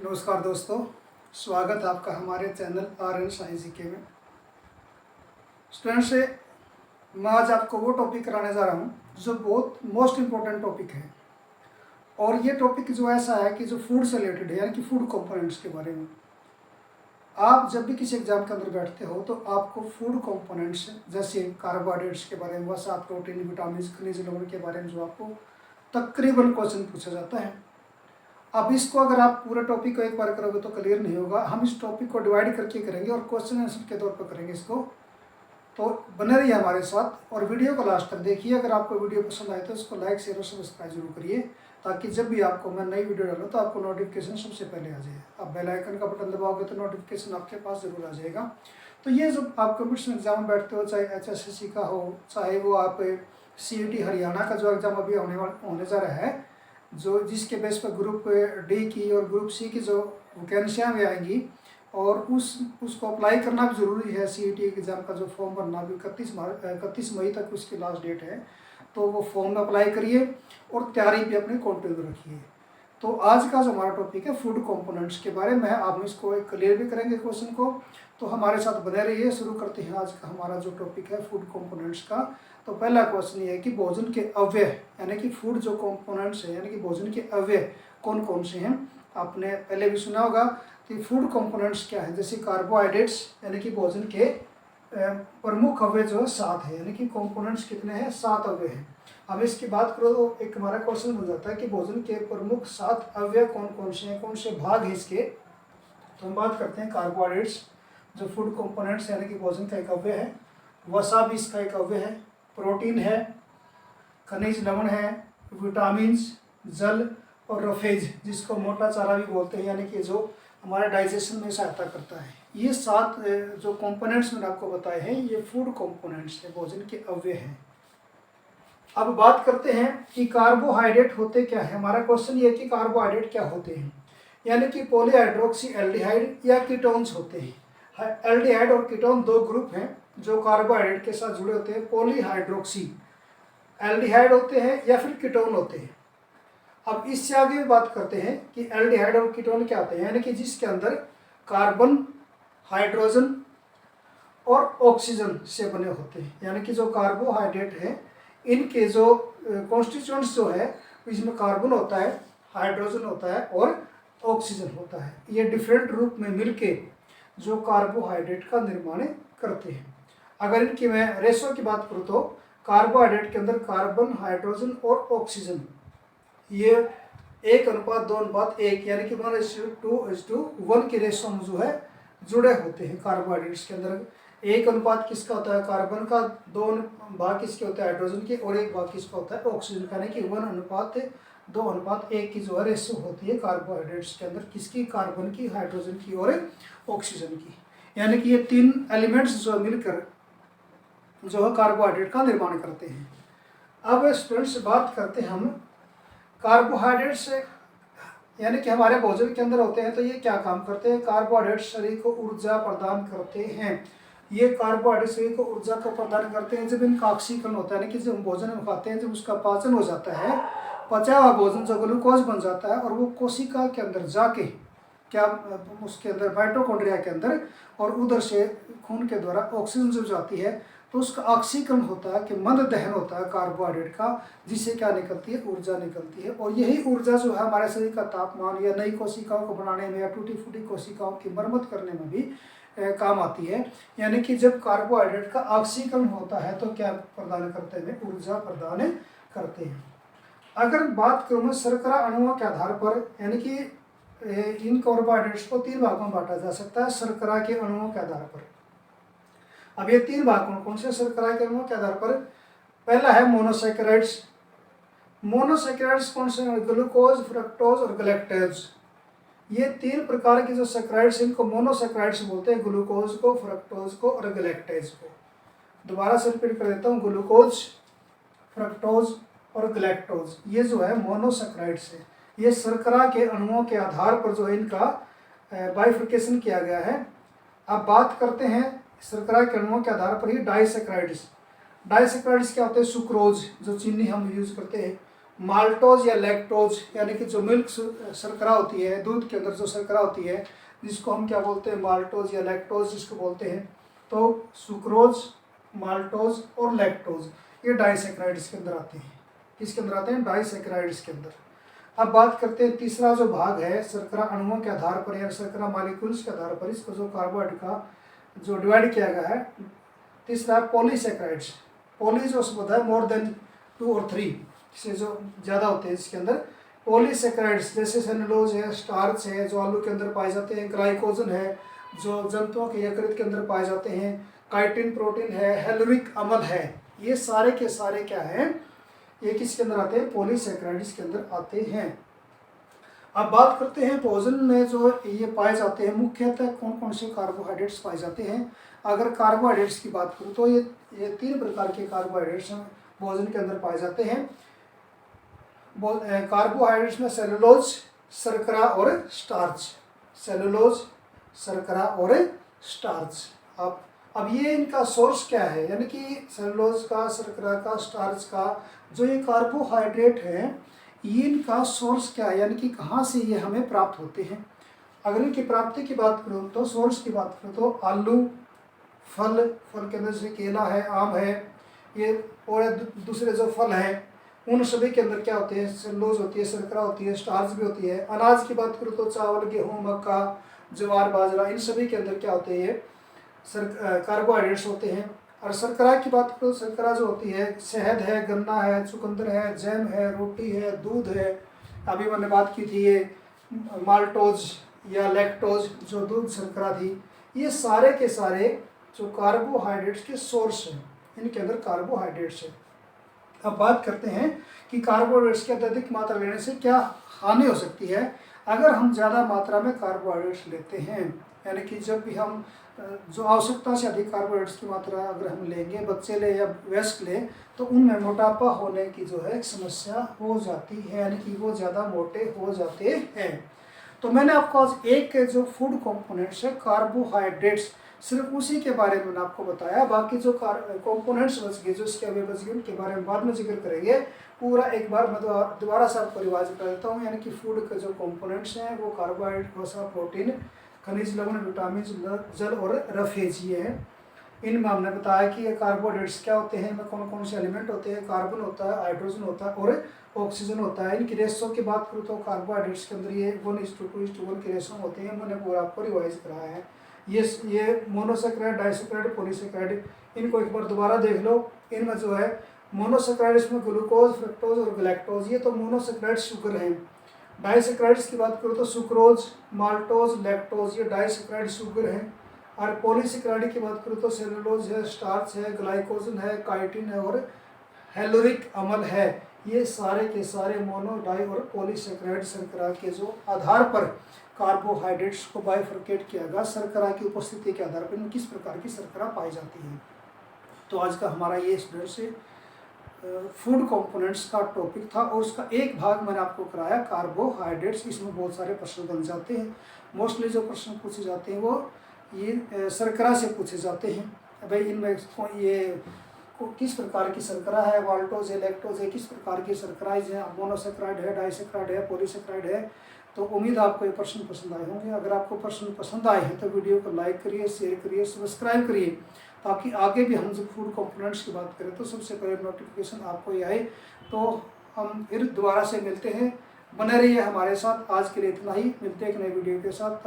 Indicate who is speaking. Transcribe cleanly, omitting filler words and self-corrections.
Speaker 1: नमस्कार दोस्तों, स्वागत है आपका हमारे चैनल RN साइंस के में। स्टूडेंट्स, मैं आज आपको वो टॉपिक कराने जा रहा हूँ जो बहुत मोस्ट इम्पोर्टेंट टॉपिक है। और ये टॉपिक जो ऐसा है कि जो फूड से रिलेटेड है, यानी कि फूड कंपोनेंट्स के बारे में। आप जब भी किसी एग्जाम के अंदर बैठते हो तो आपको फूड कंपोनेंट्स जैसे कार्बोहाइड्रेट्स के बारे में, वसा, प्रोटीन, विटामिन, खनिज लवण के बारे में जो आपको तकरीबन क्वेश्चन पूछा जाता है। अब इसको अगर आप पूरे टॉपिक को एक बार करोगे तो क्लियर नहीं होगा। हम इस टॉपिक को डिवाइड करके करेंगे और क्वेश्चन आंसर के तौर पर करेंगे इसको। तो बने रहिए हमारे साथ और वीडियो को लास्ट तक देखिए। अगर आपको वीडियो पसंद आए तो इसको लाइक, शेयर और सब्सक्राइब जरूर करिए, ताकि जब भी आपको मैं नई वीडियो डालूँ तो आपको नोटिफिकेशन सबसे पहले आ जाए। आप बेल आइकन का बटन दबाओगे तो नोटिफिकेशन आपके पास जरूर आ जाएगा। तो ये जब आप कंपटीशन एग्जाम में बैठते हो, चाहे HSSC का हो, चाहे वो आप CET हरियाणा का जो एग्ज़ाम अभी होने जा रहा है, जो जिसके बेस पर ग्रुप डी की और ग्रुप सी की जो वैकेंसियाँ भी आएंगी, और उसको अप्लाई करना भी ज़रूरी है। CET एग्ज़ाम का जो फॉर्म भरना भी 31 मई तक उसकी लास्ट डेट है। तो वो फॉर्म में अप्लाई करिए और तैयारी भी अपनी कंटिन्यू रखिए। तो आज का जो हमारा टॉपिक है फूड कंपोनेंट्स के बारे में, हम इसको एक क्लियर भी करेंगे क्वेश्चन को। तो हमारे साथ बने रहिए। शुरू करते हैं आज का हमारा जो टॉपिक है फूड कंपोनेंट्स का। तो पहला क्वेश्चन ये है कि भोजन के अव्यय, यानी कि फूड जो कंपोनेंट्स है, यानी कि भोजन के अव्यय कौन कौन से हैं। आपने पहले भी सुना होगा कि फूड कंपोनेंट्स क्या है। जैसे कार्बोहाइड्रेट्स, यानी कि भोजन के प्रमुख अव्यय जो है 7 है, यानी कि कंपोनेंट्स कितने हैं, 7 अव्यय हैं। अब इसकी बात करो तो एक हमारा क्वेश्चन बन जाता है कि भोजन के प्रमुख 7 अव्यय कौन कौन से हैं, कौन से भाग हैं इसके। तो हम बात करते हैं कार्बोहाइड्रेट्स जो फूड कंपोनेंट्स यानी कि भोजन का एक अव्यय है। वसा भी इसका एक अव्यय है। प्रोटीन है, खनिज लवण है, विटामिन, जल और रफेज जिसको मोटा चारा भी बोलते हैं, यानी कि जो हमारे डाइजेशन में सहायता करता है। ये 7 जो कंपोनेंट्स मैंने आपको बताए हैं, ये फूड कंपोनेंट्स है, भोजन के अव्यय हैं। अब बात करते हैं कि कार्बोहाइड्रेट होते क्या है। हमारा क्वेश्चन ये है कि कार्बोहाइड्रेट क्या होते हैं, यानी कि पॉलीहाइड्रोक्सी एल्डिहाइड या कीटोन्स होते हैं। एल्डिहाइड और कीटोन दो ग्रुप हैं जो कार्बोहाइड्रेट के साथ जुड़े होते हैं। पॉलीहाइड्रोक्सी एल्डिहाइड होते हैं या फिर कीटोन होते हैं। अब इससे आगे भी बात करते हैं कि एल्डिहाइड और कीटोन क्या होते हैं, यानी कि जिसके अंदर कार्बन, हाइड्रोजन और ऑक्सीजन से बने होते हैं। यानी कि जो कार्बोहाइड्रेट है इनके जो कॉन्स्टिट्यूएंट्स जो है, इसमें कार्बन होता है, हाइड्रोजन होता है और ऑक्सीजन होता है। ये डिफरेंट रूप में मिलके जो कार्बोहाइड्रेट का निर्माण करते हैं। अगर इनकी मैं रेशो की बात करूँ तो कार्बोहाइड्रेट के अंदर कार्बन, हाइड्रोजन और ऑक्सीजन ये 1:2:1 यानी कि 1:2:1 की रेशो में जो है जुड़े होते हैं कार्बोहाइड्रेट्स के अंदर। 1 अनुपात किसका होता है, कार्बन का, 2 भाग किसके होता है, हाइड्रोजन के, और 1 भाग किसका होता है, ऑक्सीजन का। यानी कि 1:2:1 की जो है रेशो होती है कार्बोहाइड्रेट्स के अंदर, किसकी, कार्बन की, हाइड्रोजन की और ऑक्सीजन की। यानी कि ये 3 एलिमेंट्स जो मिलकर जो है कार्बोहाइड्रेट का निर्माण करते हैं। अब स्टूडेंट्स बात करते हैं हम कार्बोहाइड्रेट्स, यानी कि हमारे भोजन के अंदर होते हैं। तो ये क्या काम करते हैं, कार्बोहाइड्रेट शरीर को ऊर्जा प्रदान करते हैं। ये कार्बोहाइड्रेट शरीर को ऊर्जा को प्रदान करते हैं जब इनका ऑक्सीकरण होता है, यानी कि जब भोजन हम खाते हैं, जब उसका पाचन हो जाता है, पचा हुआ भोजन जो ग्लूकोज बन जाता है और वो कोशिका के अंदर जाके क्या उसके अंदर माइटोकॉन्ड्रिया के अंदर, और उधर से खून के द्वारा ऑक्सीजन जब जाती है तो उसका ऑक्सीकरण होता है कि मंद दहन होता है कार्बोहाइड्रेट का, जिससे क्या निकलती है, ऊर्जा निकलती है। और यही ऊर्जा जो है हमारे शरीर का तापमान या नई कोशिकाओं को बनाने में या टूटी फूटी कोशिकाओं की मरम्मत करने में भी काम आती है। यानी कि जब कार्बोहाइड्रेट का ऑक्सीकरण होता है तो क्या प्रदान करते हैं, ऊर्जा प्रदान करते हैं। अगर बात करूँ मैं शर्करा अणुओं के आधार पर, यानी कि इन कार्बोहाइड्रेट्स को 3 भागों में बांटा जा सकता है शर्करा के अणुओं के आधार पर। अब ये 3 भाग कौन कौन से शर्करा के अणुओं के आधार पर। पहला है मोनोसैकेराइड्स। मोनोसैकेराइड्स कौन से, ग्लूकोज, फ्रक्टोज और गैलेक्टोज। ये 3 प्रकार के जो सैकेराइड्स, इनको मोनोसैकेराइड्स बोलते हैं, ग्लूकोज को, फ्रक्टोज को और गैलेक्टोज को। दोबारा से रिपीट कर देता हूँ, ग्लूकोज, फ्रक्टोज और गैलेक्टोज, ये जो है मोनोसैकेराइड्स है। ये शर्करा के अणुओं के आधार पर जो है इनका बाइफर्केशन किया गया है। अब बात करते हैं शर्करा के अणुओं के आधार पर ही डाइसैकेराइड्स। डाइसैकेराइड्स क्या होते हैं, सुक्रोज जो चीनी हम यूज करते हैं, माल्टोज या लैक्टोज यानी कि जो मिल्क शर्करा होती है, दूध के अंदर जो शर्करा होती है, जिसको हम क्या बोलते हैं, माल्टोज या लैक्टोज जिसको बोलते हैं। तो सुक्रोज, माल्टोज और लैक्टोज ये डाइसैकेराइड्स के अंदर आते हैं। किसके अंदर आते हैं? डाइसैकेराइड्स के अंदर। अब बात करते हैं तीसरा जो भाग है शर्करा अणुओं के आधार पर या शर्करा मॉलिक्यूल्स के आधार पर इसको जो कार्बोहाइड्रेट का जो डिवाइड किया गया है। तीसरा पॉलीसैकेराइड्स। पॉली जो शब्द है मोर देन 2 और 3 से जो ज़्यादा होते हैं इसके अंदर। पॉलीसैकेराइड्स जैसे सेलुलोज है, स्टार्च है जो आलू के अंदर पाए जाते हैं, ग्लाइकोजन है जो जंतुओं के यकृत के अंदर पाए जाते हैं, काइटिन प्रोटीन है, हैलोरिक अम्ल है, ये सारे के सारे क्या है, ये किसके अंदर आते हैं? पॉलीसैकेराइड्स के अंदर आते हैं। अब बात करते हैं भोजन में जो ये पाए जाते हैं मुख्यतः कौन कौन से कार्बोहाइड्रेट्स पाए जाते हैं। अगर कार्बोहाइड्रेट्स की बात करूँ तो ये 3 प्रकार के कार्बोहाइड्रेट्स भोजन के अंदर पाए जाते हैं। कार्बोहाइड्रेट्स में सेलुलोज, शर्करा और स्टार्च। सेलुलोज, शर्करा और स्टार्च। अब ये इनका सोर्स क्या है, यानी कि सेलुलोज का, शर्करा का, स्टार्च का जो ये कार्बोहाइड्रेट है ये इनका सोर्स क्या है, यानी कि कहाँ से ये हमें प्राप्त होते हैं। अगर इनकी प्राप्ति की बात करूँ तो सोर्स की बात करूँ तो आलू, फल के अंदर जैसे केला है, आम है, ये और दूसरे जो फल हैं उन सभी के अंदर क्या होते हैं? सेलुलोज होती है, शर्करा होती है, स्टार्च भी होती है। अनाज की बात करूँ तो चावल, गेहूँ, मक्का, ज्वार, बाजरा, इन सभी के अंदर क्या होते हैं? कार्बोहाइड्रेट्स होते हैं। और शर्करा की बात करो, शर्करा जो होती है शहद है, गन्ना है, चुकंदर है, जैम है, रोटी है, दूध है। अभी मैंने बात की थी ये माल्टोज या लैक्टोज जो दूध शर्करा थी, ये सारे के सारे जो कार्बोहाइड्रेट्स के सोर्स हैं, इनके अंदर कार्बोहाइड्रेट्स है। अब बात करते हैं कि कार्बोहाइड्रेट्स की अत्यधिक मात्रा लेने से क्या हानि हो सकती है। अगर हम ज़्यादा मात्रा में कार्बोहाइड्रेट्स लेते हैं, यानी कि जब भी हम जो आवश्यकता से अधिक कार्बोहाइड्रेट्स की मात्रा अगर हम लेंगे, बच्चे ले या वयस्क ले, तो उनमें मोटापा होने की जो है एक समस्या हो जाती है, यानी कि वो ज़्यादा मोटे हो जाते हैं। तो मैंने आपको आज एक जो फूड कंपोनेंट्स है कार्बोहाइड्रेट्स, सिर्फ उसी के बारे में आपको बताया। बाकी जो कंपोनेंट्स बच गए, जो इसके अवयव बच गए, उनके बारे में बाद में जिक्र करेंगे। पूरा एक बार मैं दोबारा से आपको रिवाइज कर देता हूँ। यानी कि फूड के जो कंपोनेंट्स हैं वो कार्बोहाइड्रेट, वसा, प्रोटीन, खनिज लवण, विटामिन, जल और रफेज ये हैं। इनमें हमने बताया कि ये कार्बोहाइड्रेट्स क्या होते हैं, इनमें कौन कौन से एलिमेंट होते हैं। कार्बन होता है, हाइड्रोजन होता है और ऑक्सीजन होता है। इनकी रेशो की बात करूँ तो कार्बोहाइड्रेट्स के अंदर ये 1:2:1 के रेशो होते हैं। मैंने पूरा आपको रिवाइज कराया है। ये मोनोसेक्राइड, डाइसेक्राइड, पॉलीसेक्राइड, इनको एक बार दोबारा देख लो। इनमें जो है मोनोसेक्राइड्स में ग्लूकोज, फ्रक्टोज और गैलेक्टोज, ये तो मोनोसेक्राइड शुगर हैं। डाइसेक्राइड्स की बात करूँ तो सुक्रोज, माल्टोज, लैक्टोज, ये डाइसेक्राइड शुगर हैं। और पॉलीसेक्राइड की बात करूँ तो सेलुलोज है, स्टार्च है, ग्लाइकोजन है, काइटिन है और हैलोरिक अम्ल है। ये सारे के सारे मोनो, डाई और पॉलीसेक्राइड शर्करा के जो आधार पर कार्बोहाइड्रेट्स को बाइफरकेट किया गया, शर्करा की उपस्थिति के आधार पर किस प्रकार की शर्करा पाई जाती है। तो आज का हमारा ये स्टूडेंट से फूड कंपोनेंट्स का टॉपिक था और उसका एक भाग मैंने आपको कराया कार्बोहाइड्रेट्स। इसमें बहुत सारे प्रश्न बन जाते हैं। मोस्टली जो प्रश्न पूछे जाते हैं वो ये शर्करा से पूछे जाते हैं। भाई इनमें ये किस प्रकार की शर्करा है, माल्टोज है, लैक्टोज है, किस प्रकार की शर्कराइज है, मोनोसेक्राइड है, डाइसेक्राइड है, पॉलीसेक्राइड है। तो उम्मीद आपको ये प्रश्न पसंद आए होंगे। अगर आपको प्रश्न पसंद आए हैं तो वीडियो को लाइक करिए, शेयर करिए, सब्सक्राइब करिए, ताकि आगे भी हम जब फूड कंपोनेंट्स की बात करें तो सबसे पहले नोटिफिकेशन आपको ये आए। तो हम फिर दोबारा से मिलते हैं, बने रहिए हमारे साथ। आज के लिए इतना ही, मिलते हैं एक नए वीडियो के साथ।